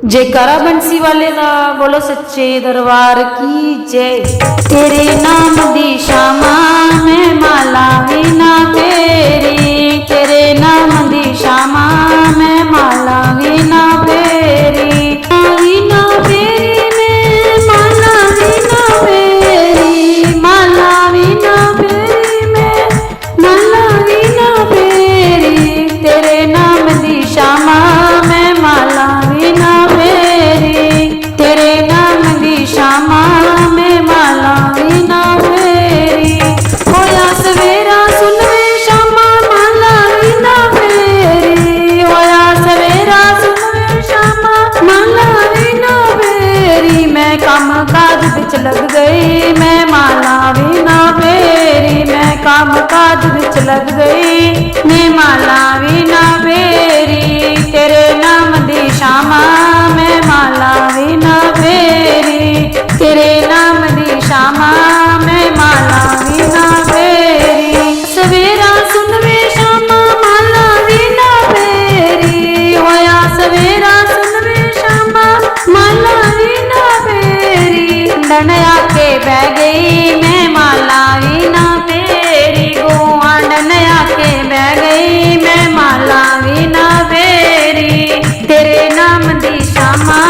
जयकारा बंसी वाले दा बोलो सच्चे दरबार की जय। तेरे नाम दी शामा मैं माला भी ना फेरी, तेरे नाम दी शामा मैं माला भी ना फेरी, ना फेरी मैं माला भी ना फेरी, माला भी ना फेरी मैं माला भी ना फेरी, तेरे नाम दी शामा मैं माला भी ना फेरी, तेरे नाम दी शामा मैं माला भी ना फेरी। होया सवेरा सुन वे शामा माला भी ना फेरी, होया सवेरा सुन वे शामा माला भी ना फेरी, मैं काम काज बिच लग गई मैं माला भी ना फेरी, मैं काम काज बिच लग गई मैं माला भी ना फेरी, तेरे नाम दी शामा मैं माला भी ना फेरी, तेरे नाम दी शामा मैं माला भी ना फेरी। सवेरा सुन वे शामा माला भी ना फेरी, होया सवेरा सुन वे शामा माला भी ना फेरी, डंडया के बह गई मैं माला भी ना फेरी, गोआ डंडया के बह गई मैं माला भी ना फेरी, तेरे नाम दी शामा